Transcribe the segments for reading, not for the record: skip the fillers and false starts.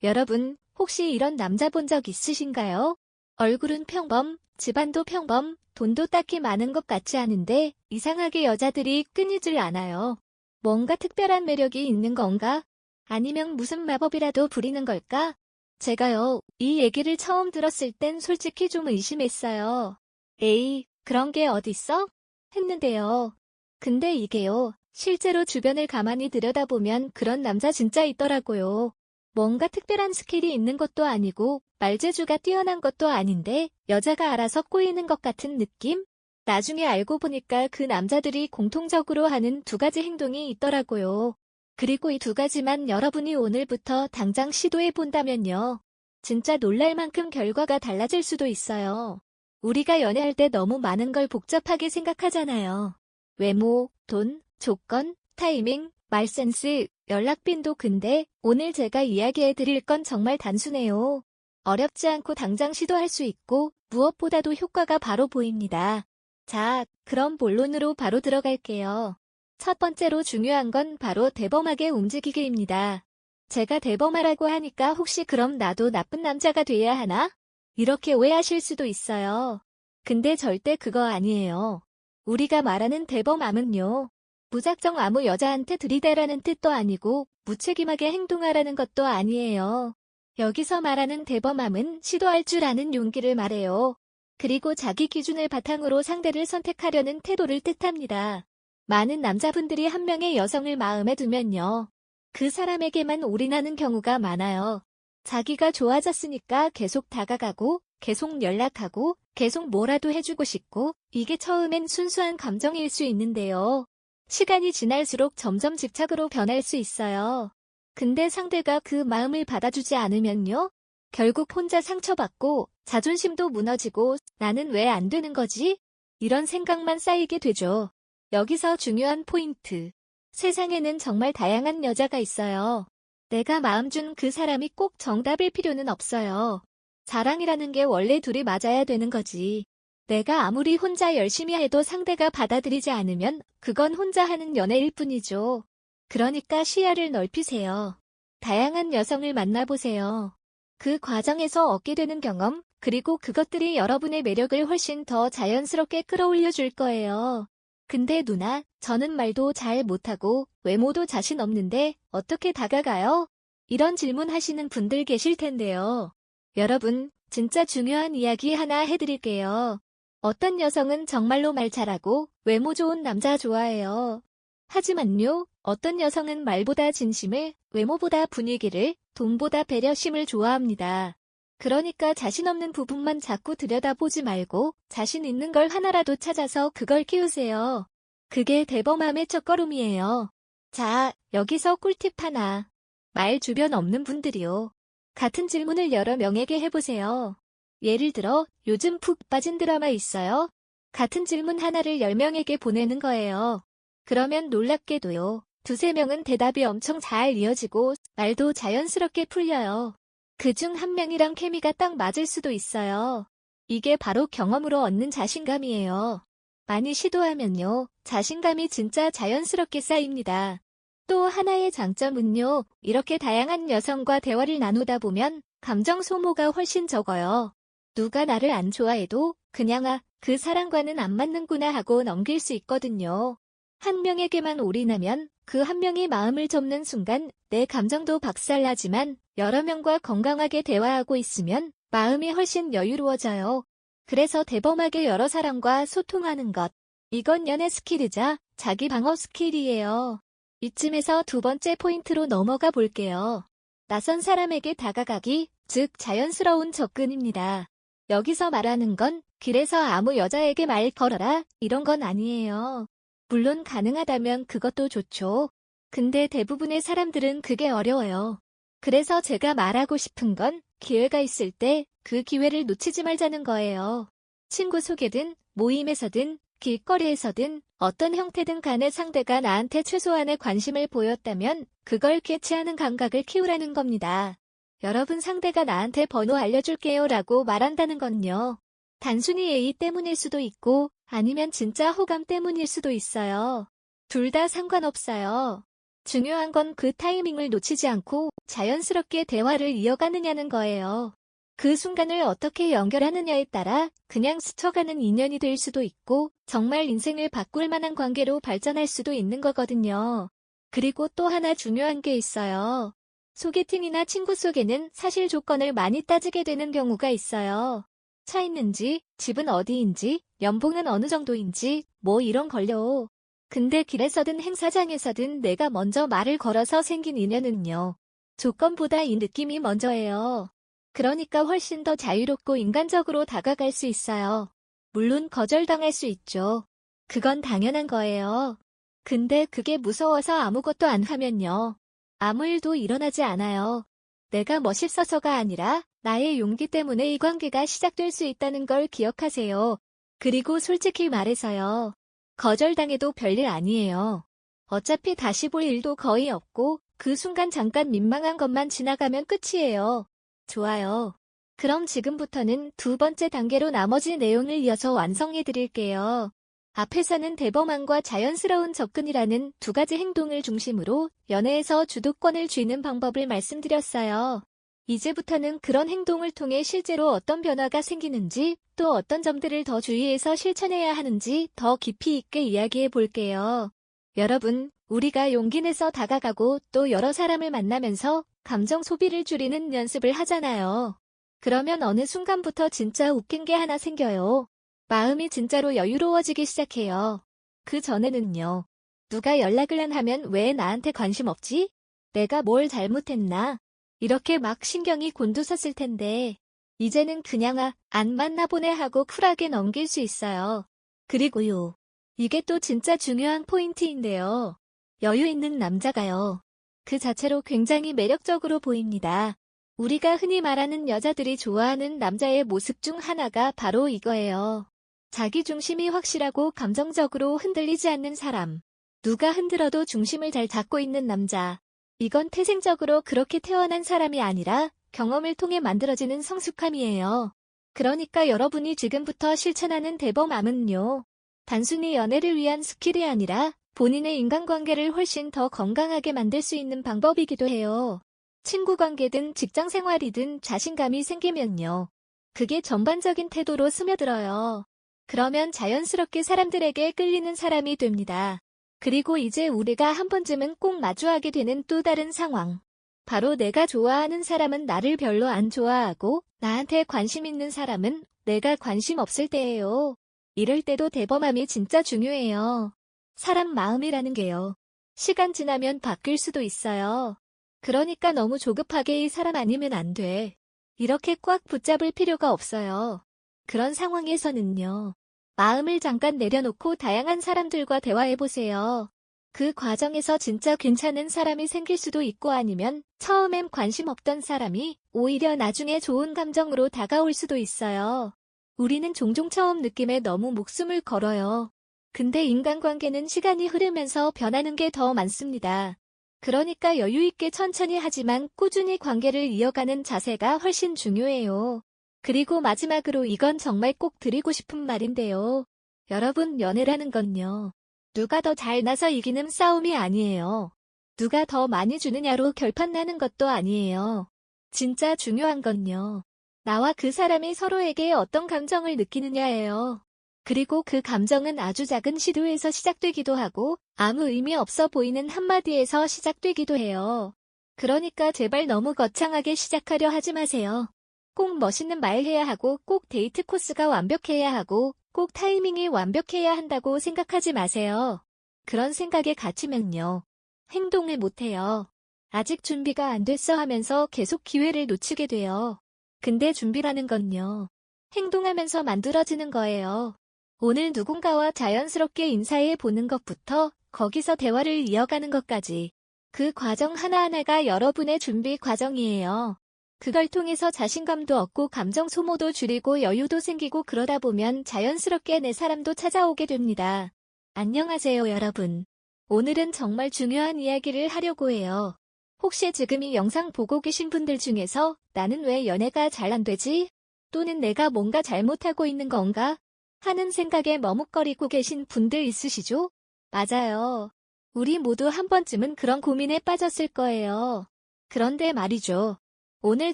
여러분, 혹시 이런 남자 본 적 있으신가요? 얼굴은 평범, 집안도 평범, 돈도 딱히 많은 것 같지 않은데 이상하게 여자들이 끊이질 않아요. 뭔가 특별한 매력이 있는 건가? 아니면 무슨 마법이라도 부리는 걸까? 제가요, 이 얘기를 처음 들었을 땐 솔직히 좀 의심했어요. 에이, 그런 게 어딨어? 했는데요. 근데 이게요, 실제로 주변을 가만히 들여다보면 그런 남자 진짜 있더라고요. 뭔가 특별한 스킬이 있는 것도 아니고 말재주가 뛰어난 것도 아닌데 여자가 알아서 꼬이는 것 같은 느낌? 나중에 알고 보니까 그 남자들이 공통적으로 하는 두 가지 행동이 있더라고요. 그리고 이 두 가지만 여러분이 오늘부터 당장 시도해 본다면요. 진짜 놀랄 만큼 결과가 달라질 수도 있어요. 우리가 연애할 때 너무 많은 걸 복잡하게 생각하잖아요. 외모, 돈, 조건, 타이밍, 말센스, 연락빈도. 근데 오늘 제가 이야기해 드릴 건 정말 단순해요. 어렵지 않고 당장 시도할 수 있고 무엇보다도 효과가 바로 보입니다. 자, 그럼 본론으로 바로 들어갈게요. 첫 번째로 중요한 건 바로 대범하게 움직이기입니다. 제가 대범하라고 하니까 혹시 그럼 나도 나쁜 남자가 돼야 하나? 이렇게 오해하실 수도 있어요. 근데 절대 그거 아니에요. 우리가 말하는 대범함은요, 무작정 아무 여자한테 들이대라는 뜻도 아니고 무책임하게 행동하라는 것도 아니에요. 여기서 말하는 대범함은 시도할 줄 아는 용기를 말해요. 그리고 자기 기준을 바탕으로 상대를 선택하려는 태도를 뜻합니다. 많은 남자분들이 한 명의 여성을 마음에 두면요, 그 사람에게만 올인하는 경우가 많아요. 자기가 좋아졌으니까 계속 다가가고, 계속 연락하고, 계속 뭐라도 해주고 싶고, 이게 처음엔 순수한 감정일 수 있는데요. 시간이 지날수록 점점 집착으로 변할 수 있어요. 근데 상대가 그 마음을 받아주지 않으면요, 결국 혼자 상처받고 자존심도 무너지고 나는 왜 안 되는 거지? 이런 생각만 쌓이게 되죠. 여기서 중요한 포인트. 세상에는 정말 다양한 여자가 있어요. 내가 마음 준 그 사람이 꼭 정답일 필요는 없어요. 사랑이라는 게 원래 둘이 맞아야 되는 거지. 내가 아무리 혼자 열심히 해도 상대가 받아들이지 않으면 그건 혼자 하는 연애일 뿐이죠. 그러니까 시야를 넓히세요. 다양한 여성을 만나보세요. 그 과정에서 얻게 되는 경험, 그리고 그것들이 여러분의 매력을 훨씬 더 자연스럽게 끌어올려 줄 거예요. 근데 누나, 저는 말도 잘 못하고 외모도 자신 없는데 어떻게 다가가요? 이런 질문 하시는 분들 계실 텐데요. 여러분, 진짜 중요한 이야기 하나 해드릴게요. 어떤 여성은 정말로 말 잘하고 외모 좋은 남자 좋아해요. 하지만요, 어떤 여성은 말보다 진심을, 외모보다 분위기를, 돈보다 배려심을 좋아합니다. 그러니까 자신 없는 부분만 자꾸 들여다보지 말고 자신 있는 걸 하나라도 찾아서 그걸 키우세요. 그게 대범함의 첫걸음이에요. 자, 여기서 꿀팁 하나. 말 주변 없는 분들이요. 같은 질문을 여러 명에게 해보세요. 예를 들어, 요즘 푹 빠진 드라마 있어요? 같은 질문 하나를 10명에게 보내는 거예요. 그러면 놀랍게도요, 두세 명은 대답이 엄청 잘 이어지고 말도 자연스럽게 풀려요. 그중 한 명이랑 케미가 딱 맞을 수도 있어요. 이게 바로 경험으로 얻는 자신감이에요. 많이 시도하면요, 자신감이 진짜 자연스럽게 쌓입니다. 또 하나의 장점은요, 이렇게 다양한 여성과 대화를 나누다 보면 감정 소모가 훨씬 적어요. 누가 나를 안 좋아해도 그냥 그 사람과는 안 맞는구나 하고 넘길 수 있거든요. 한 명에게만 올인하면 그 한 명이 마음을 접는 순간 내 감정도 박살나지만 여러 명과 건강하게 대화하고 있으면 마음이 훨씬 여유로워져요. 그래서 대범하게 여러 사람과 소통하는 것. 이건 연애 스킬이자 자기 방어 스킬이에요. 이쯤에서 두 번째 포인트로 넘어가 볼게요. 낯선 사람에게 다가가기, 즉 자연스러운 접근입니다. 여기서 말하는 건 길에서 아무 여자에게 말 걸어라 이런 건 아니에요. 물론 가능하다면 그것도 좋죠. 근데 대부분의 사람들은 그게 어려워요. 그래서 제가 말하고 싶은 건 기회가 있을 때 그 기회를 놓치지 말자는 거예요. 친구 소개든 모임에서든 길거리에서든 어떤 형태든 간에 상대가 나한테 최소한의 관심을 보였다면 그걸 캐치하는 감각을 키우라는 겁니다. 여러분 상대가 나한테 번호 알려줄게요 라고 말한다는 건요. 단순히 예의 때문일 수도 있고 아니면 진짜 호감 때문일 수도 있어요. 둘 다 상관없어요. 중요한 건 그 타이밍을 놓치지 않고 자연스럽게 대화를 이어가느냐는 거예요. 그 순간을 어떻게 연결하느냐에 따라 그냥 스쳐가는 인연이 될 수도 있고 정말 인생을 바꿀 만한 관계로 발전할 수도 있는 거거든요. 그리고 또 하나 중요한 게 있어요. 소개팅이나 친구 속에는 사실 조건을 많이 따지게 되는 경우가 있어요. 차 있는지, 집은 어디인지, 연봉은 어느 정도인지, 뭐 이런 걸요. 근데 길에서든 행사장에서든 내가 먼저 말을 걸어서 생긴 인연은요. 조건보다 이 느낌이 먼저예요. 그러니까 훨씬 더 자유롭고 인간적으로 다가갈 수 있어요. 물론 거절당할 수 있죠. 그건 당연한 거예요. 근데 그게 무서워서 아무것도 안 하면요. 아무 일도 일어나지 않아요. 내가 멋있어서가 아니라 나의 용기 때문에 이 관계가 시작될 수 있다는 걸 기억하세요. 그리고 솔직히 말해서요. 거절당해도 별일 아니에요. 어차피 다시 볼 일도 거의 없고 그 순간 잠깐 민망한 것만 지나가면 끝이에요. 좋아요. 그럼 지금부터는 두 번째 단계로 나머지 내용을 이어서 완성해 드릴게요. 앞에서는 대범함과 자연스러운 접근이라는 두 가지 행동을 중심으로 연애에서 주도권을 쥐는 방법을 말씀드렸어요. 이제부터는 그런 행동을 통해 실제로 어떤 변화가 생기는지 또 어떤 점들을 더 주의해서 실천해야 하는지 더 깊이 있게 이야기해 볼게요. 여러분, 우리가 용기 내서 다가가고 또 여러 사람을 만나면서 감정 소비를 줄이는 연습을 하잖아요. 그러면 어느 순간부터 진짜 웃긴 게 하나 생겨요. 마음이 진짜로 여유로워지기 시작해요. 그 전에는요. 누가 연락을 안 하면 왜 나한테 관심 없지? 내가 뭘 잘못했나? 이렇게 막 신경이 곤두섰을 텐데 이제는 그냥 안 만나보네 하고 쿨하게 넘길 수 있어요. 그리고요. 이게 또 진짜 중요한 포인트인데요. 여유 있는 남자가요. 그 자체로 굉장히 매력적으로 보입니다. 우리가 흔히 말하는 여자들이 좋아하는 남자의 모습 중 하나가 바로 이거예요. 자기 중심이 확실하고 감정적으로 흔들리지 않는 사람. 누가 흔들어도 중심을 잘 잡고 있는 남자. 이건 태생적으로 그렇게 태어난 사람이 아니라 경험을 통해 만들어지는 성숙함이에요. 그러니까 여러분이 지금부터 실천하는 대범함은요. 단순히 연애를 위한 스킬이 아니라 본인의 인간관계를 훨씬 더 건강하게 만들 수 있는 방법이기도 해요. 친구 관계든 직장 생활이든 자신감이 생기면요. 그게 전반적인 태도로 스며들어요. 그러면 자연스럽게 사람들에게 끌리는 사람이 됩니다. 그리고 이제 우리가 한 번쯤은 꼭 마주하게 되는 또 다른 상황. 바로 내가 좋아하는 사람은 나를 별로 안 좋아하고 나한테 관심 있는 사람은 내가 관심 없을 때예요. 이럴 때도 대범함이 진짜 중요해요. 사람 마음이라는 게요. 시간 지나면 바뀔 수도 있어요. 그러니까 너무 조급하게 이 사람 아니면 안 돼. 이렇게 꽉 붙잡을 필요가 없어요. 그런 상황에서는요. 마음을 잠깐 내려놓고 다양한 사람들과 대화해보세요. 그 과정에서 진짜 괜찮은 사람이 생길 수도 있고 아니면 처음엔 관심 없던 사람이 오히려 나중에 좋은 감정으로 다가올 수도 있어요. 우리는 종종 처음 느낌에 너무 목숨을 걸어요. 근데 인간관계는 시간이 흐르면서 변하는 게 더 많습니다. 그러니까 여유있게 천천히 하지만 꾸준히 관계를 이어가는 자세가 훨씬 중요해요. 그리고 마지막으로 이건 정말 꼭 드리고 싶은 말인데요. 여러분, 연애라는 건요. 누가 더 잘나서 이기는 싸움이 아니에요. 누가 더 많이 주느냐로 결판나는 것도 아니에요. 진짜 중요한 건요. 나와 그 사람이 서로에게 어떤 감정을 느끼느냐예요. 그리고 그 감정은 아주 작은 시도에서 시작되기도 하고 아무 의미 없어 보이는 한마디에서 시작되기도 해요. 그러니까 제발 너무 거창하게 시작하려 하지 마세요. 꼭 멋있는 말 해야 하고 꼭 데이트 코스가 완벽해야 하고 꼭 타이밍이 완벽해야 한다고 생각하지 마세요. 그런 생각에 갇히면요. 행동을 못해요. 아직 준비가 안 됐어 하면서 계속 기회를 놓치게 돼요. 근데 준비라는 건요. 행동하면서 만들어지는 거예요. 오늘 누군가와 자연스럽게 인사해 보는 것부터 거기서 대화를 이어가는 것까지 그 과정 하나하나가 여러분의 준비 과정이에요. 그걸 통해서 자신감도 얻고 감정 소모도 줄이고 여유도 생기고 그러다 보면 자연스럽게 내 사람도 찾아오게 됩니다. 안녕하세요, 여러분. 오늘은 정말 중요한 이야기를 하려고 해요. 혹시 지금 이 영상 보고 계신 분들 중에서 나는 왜 연애가 잘 안 되지? 또는 내가 뭔가 잘못하고 있는 건가? 하는 생각에 머뭇거리고 계신 분들 있으시죠? 맞아요. 우리 모두 한 번쯤은 그런 고민에 빠졌을 거예요. 그런데 말이죠. 오늘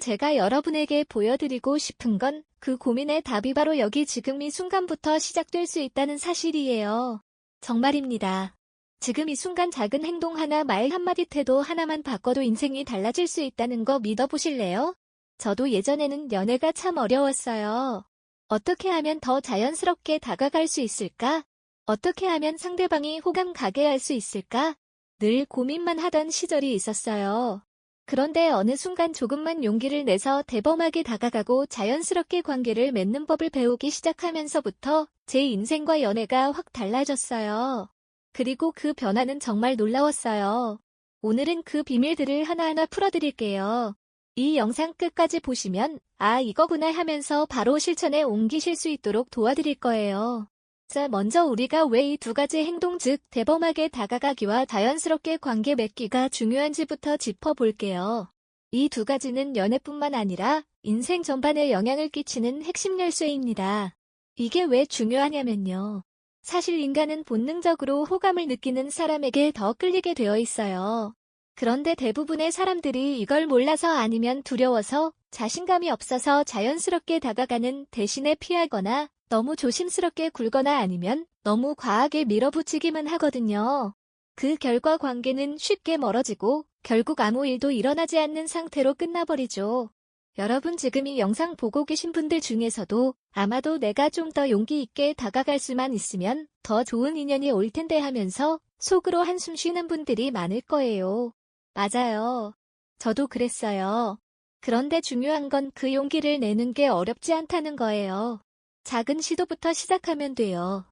제가 여러분에게 보여드리고 싶은 건 그 고민의 답이 바로 여기 지금 이 순간부터 시작될 수 있다는 사실이에요. 정말입니다. 지금 이 순간 작은 행동 하나, 말 한마디, 태도 하나만 바꿔도 인생이 달라질 수 있다는 거 믿어보실래요? 저도 예전에는 연애가 참 어려웠어요. 어떻게 하면 더 자연스럽게 다가갈 수 있을까? 어떻게 하면 상대방이 호감 가게 할 수 있을까? 늘 고민만 하던 시절이 있었어요. 그런데 어느 순간 조금만 용기를 내서 대범하게 다가가고 자연스럽게 관계를 맺는 법을 배우기 시작하면서부터 제 인생과 연애가 확 달라졌어요. 그리고 그 변화는 정말 놀라웠어요. 오늘은 그 비밀들을 하나하나 풀어드릴게요. 이 영상 끝까지 보시면 아, 이거구나 하면서 바로 실천에 옮기실 수 있도록 도와드릴 거예요. 자, 먼저 우리가 왜 이 두 가지 행동, 즉 대범하게 다가가기와 자연스럽게 관계 맺기가 중요한지부터 짚어볼게요. 이 두 가지는 연애뿐만 아니라 인생 전반에 영향을 끼치는 핵심 열쇠입니다. 이게 왜 중요하냐면요. 사실 인간은 본능적으로 호감을 느끼는 사람에게 더 끌리게 되어 있어요. 그런데 대부분의 사람들이 이걸 몰라서 아니면 두려워서 자신감이 없어서 자연스럽게 다가가는 대신에 피하거나 너무 조심스럽게 굴거나 아니면 너무 과하게 밀어붙이기만 하거든요. 그 결과 관계는 쉽게 멀어지고 결국 아무 일도 일어나지 않는 상태로 끝나버리죠. 여러분 지금 이 영상 보고 계신 분들 중에서도 아마도 내가 좀 더 용기 있게 다가갈 수만 있으면 더 좋은 인연이 올 텐데 하면서 속으로 한숨 쉬는 분들이 많을 거예요. 맞아요. 저도 그랬어요. 그런데 중요한 건 그 용기를 내는 게 어렵지 않다는 거예요. 작은 시도부터 시작하면 돼요.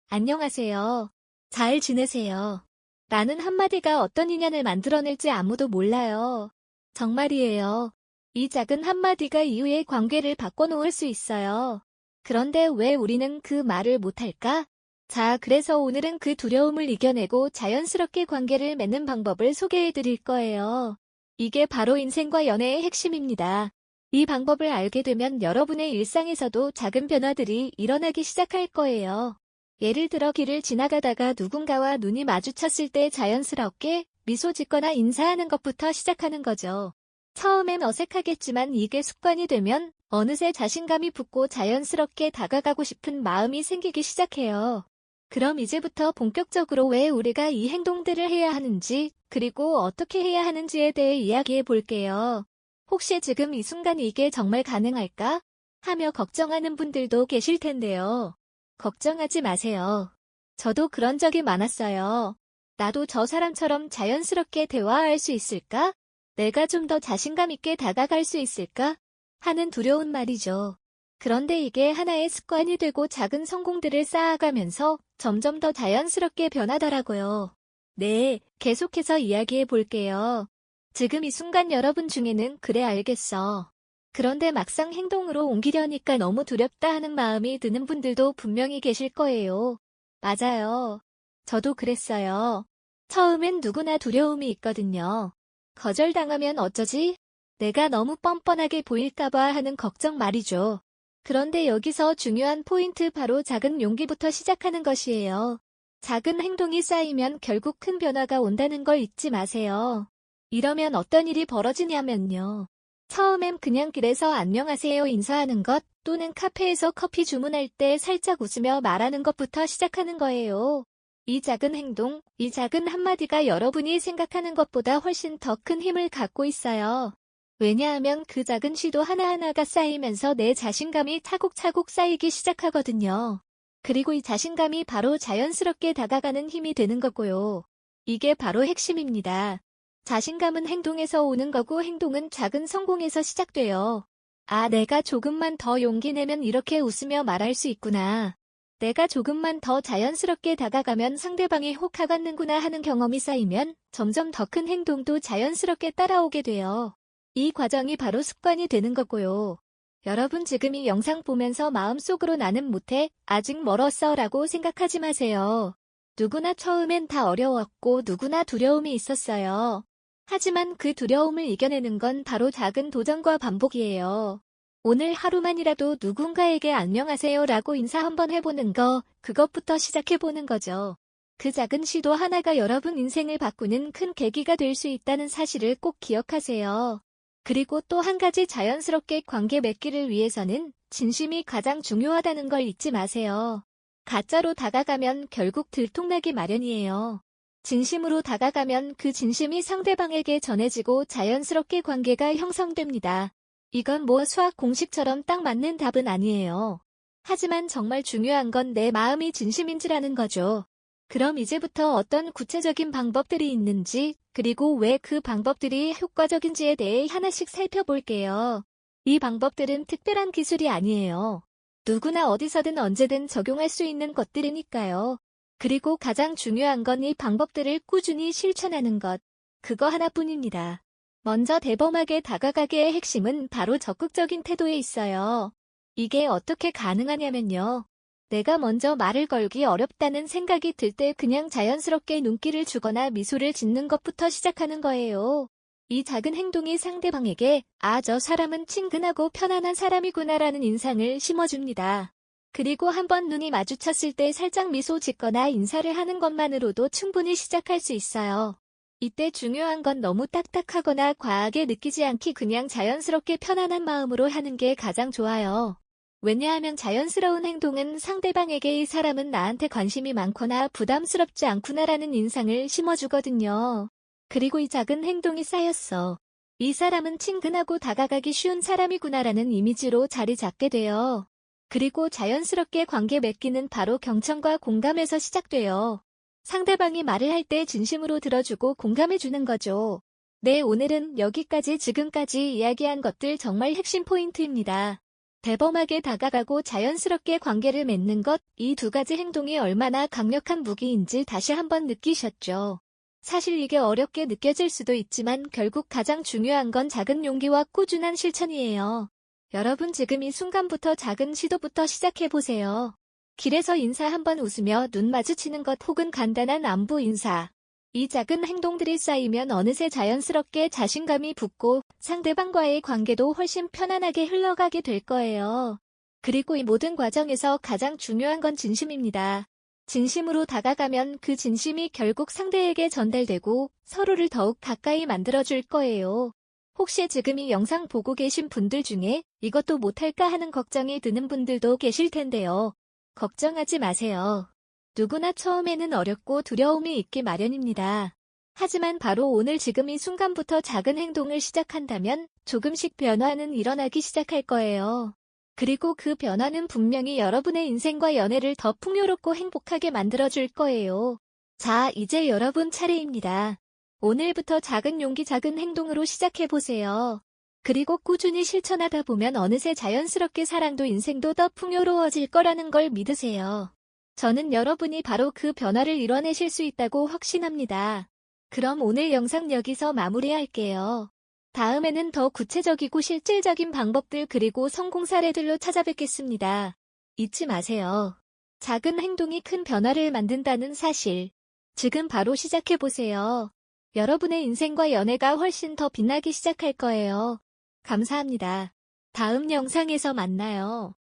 안녕하세요. 잘 지내세요. 라는 한마디가 어떤 인연을 만들어낼지 아무도 몰라요. 정말이에요. 이 작은 한마디가 이후의 관계를 바꿔놓을 수 있어요. 그런데 왜 우리는 그 말을 못할까? 자, 그래서 오늘은 그 두려움을 이겨내고 자연스럽게 관계를 맺는 방법을 소개해드릴 거예요. 이게 바로 인생과 연애의 핵심입니다. 이 방법을 알게 되면 여러분의 일상에서도 작은 변화들이 일어나기 시작할 거예요. 예를 들어 길을 지나가다가 누군가와 눈이 마주쳤을 때 자연스럽게 미소 짓거나 인사하는 것부터 시작하는 거죠. 처음엔 어색하겠지만 이게 습관이 되면 어느새 자신감이 붙고 자연스럽게 다가가고 싶은 마음이 생기기 시작해요. 그럼 이제부터 본격적으로 왜 우리가 이 행동들을 해야 하는지, 그리고 어떻게 해야 하는지에 대해 이야기해 볼게요. 혹시 지금 이 순간 이게 정말 가능할까? 하며 걱정하는 분들도 계실 텐데요. 걱정하지 마세요. 저도 그런 적이 많았어요. 나도 저 사람처럼 자연스럽게 대화할 수 있을까? 내가 좀 더 자신감 있게 다가갈 수 있을까? 하는 두려운 말이죠. 그런데 이게 하나의 습관이 되고 작은 성공들을 쌓아가면서 점점 더 자연스럽게 변하더라고요. 네, 계속해서 이야기해 볼게요. 지금 이 순간 여러분 중에는 그래 알겠어. 그런데 막상 행동으로 옮기려니까 너무 두렵다 하는 마음이 드는 분들도 분명히 계실 거예요. 맞아요. 저도 그랬어요. 처음엔 누구나 두려움이 있거든요. 거절당하면 어쩌지? 내가 너무 뻔뻔하게 보일까봐 하는 걱정 말이죠. 그런데 여기서 중요한 포인트 바로 작은 용기부터 시작하는 것이에요. 작은 행동이 쌓이면 결국 큰 변화가 온다는 걸 잊지 마세요. 이러면 어떤 일이 벌어지냐면요. 처음엔 그냥 길에서 안녕하세요 인사하는 것 또는 카페에서 커피 주문할 때 살짝 웃으며 말하는 것부터 시작하는 거예요. 이 작은 행동, 이 작은 한마디가 여러분이 생각하는 것보다 훨씬 더 큰 힘을 갖고 있어요. 왜냐하면 그 작은 시도 하나하나가 쌓이면서 내 자신감이 차곡차곡 쌓이기 시작하거든요. 그리고 이 자신감이 바로 자연스럽게 다가가는 힘이 되는 거고요. 이게 바로 핵심입니다. 자신감은 행동에서 오는 거고 행동은 작은 성공에서 시작돼요. 아, 내가 조금만 더 용기 내면 이렇게 웃으며 말할 수 있구나. 내가 조금만 더 자연스럽게 다가가면 상대방이 혹하겠는구나 하는 경험이 쌓이면 점점 더 큰 행동도 자연스럽게 따라오게 돼요. 이 과정이 바로 습관이 되는 거고요. 여러분 지금 이 영상 보면서 마음속으로 나는 못해, 아직 멀었어 라고 생각하지 마세요. 누구나 처음엔 다 어려웠고 누구나 두려움이 있었어요. 하지만 그 두려움을 이겨내는 건 바로 작은 도전과 반복이에요. 오늘 하루만이라도 누군가에게 안녕하세요 라고 인사 한번 해보는 거, 그것부터 시작해보는 거죠. 그 작은 시도 하나가 여러분 인생을 바꾸는 큰 계기가 될 수 있다는 사실을 꼭 기억하세요. 그리고 또 한 가지 자연스럽게 관계 맺기를 위해서는 진심이 가장 중요하다는 걸 잊지 마세요. 가짜로 다가가면 결국 들통나기 마련이에요. 진심으로 다가가면 그 진심이 상대방에게 전해지고 자연스럽게 관계가 형성됩니다. 이건 뭐 수학 공식처럼 딱 맞는 답은 아니에요. 하지만 정말 중요한 건 내 마음이 진심인지라는 거죠. 그럼 이제부터 어떤 구체적인 방법들이 있는지, 그리고 왜 그 방법들이 효과적인지에 대해 하나씩 살펴볼게요. 이 방법들은 특별한 기술이 아니에요. 누구나 어디서든 언제든 적용할 수 있는 것들이니까요. 그리고 가장 중요한 건 이 방법들을 꾸준히 실천하는 것. 그거 하나뿐입니다. 먼저 대범하게 다가가기의 핵심은 바로 적극적인 태도에 있어요. 이게 어떻게 가능하냐면요. 내가 먼저 말을 걸기 어렵다는 생각이 들 때 그냥 자연스럽게 눈길을 주거나 미소를 짓는 것부터 시작하는 거예요. 이 작은 행동이 상대방에게 저 사람은 친근하고 편안한 사람이구나라는 인상을 심어줍니다. 그리고 한번 눈이 마주쳤을 때 살짝 미소 짓거나 인사를 하는 것만으로도 충분히 시작할 수 있어요. 이때 중요한 건 너무 딱딱하거나 과하게 느끼지 않기 그냥 자연스럽게 편안한 마음으로 하는 게 가장 좋아요. 왜냐하면 자연스러운 행동은 상대방에게 이 사람은 나한테 관심이 많거나 부담스럽지 않구나라는 인상을 심어주거든요. 그리고 이 작은 행동이 쌓였어. 이 사람은 친근하고 다가가기 쉬운 사람이구나라는 이미지로 자리 잡게 돼요. 그리고 자연스럽게 관계 맺기는 바로 경청과 공감에서 시작돼요. 상대방이 말을 할 때 진심으로 들어주고 공감해주는 거죠. 네, 오늘은 여기까지 지금까지 이야기한 것들 정말 핵심 포인트입니다. 대범하게 다가가고 자연스럽게 관계를 맺는 것, 이 두 가지 행동이 얼마나 강력한 무기인지 다시 한번 느끼셨죠? 사실 이게 어렵게 느껴질 수도 있지만 결국 가장 중요한 건 작은 용기와 꾸준한 실천이에요. 여러분 지금 이 순간부터 작은 시도부터 시작해보세요. 길에서 인사 한번 웃으며 눈 마주치는 것 혹은 간단한 안부 인사. 이 작은 행동들이 쌓이면 어느새 자연스럽게 자신감이 붙고 상대방과의 관계도 훨씬 편안하게 흘러가게 될 거예요. 그리고 이 모든 과정에서 가장 중요한 건 진심입니다. 진심으로 다가가면 그 진심이 결국 상대에게 전달되고 서로를 더욱 가까이 만들어줄 거예요. 혹시 지금 이 영상 보고 계신 분들 중에 이것도 못할까 하는 걱정이 드는 분들도 계실 텐데요. 걱정하지 마세요. 누구나 처음에는 어렵고 두려움이 있기 마련입니다. 하지만 바로 오늘 지금 이 순간부터 작은 행동을 시작한다면 조금씩 변화는 일어나기 시작할 거예요. 그리고 그 변화는 분명히 여러분의 인생과 연애를 더 풍요롭고 행복하게 만들어줄 거예요. 자, 이제 여러분 차례입니다. 오늘부터 작은 용기, 작은 행동으로 시작해보세요. 그리고 꾸준히 실천하다 보면 어느새 자연스럽게 사랑도 인생도 더 풍요로워질 거라는 걸 믿으세요. 저는 여러분이 바로 그 변화를 이뤄내실 수 있다고 확신합니다. 그럼 오늘 영상 여기서 마무리할게요. 다음에는 더 구체적이고 실질적인 방법들 그리고 성공 사례들로 찾아뵙겠습니다. 잊지 마세요. 작은 행동이 큰 변화를 만든다는 사실. 지금 바로 시작해보세요. 여러분의 인생과 연애가 훨씬 더 빛나기 시작할 거예요. 감사합니다. 다음 영상에서 만나요.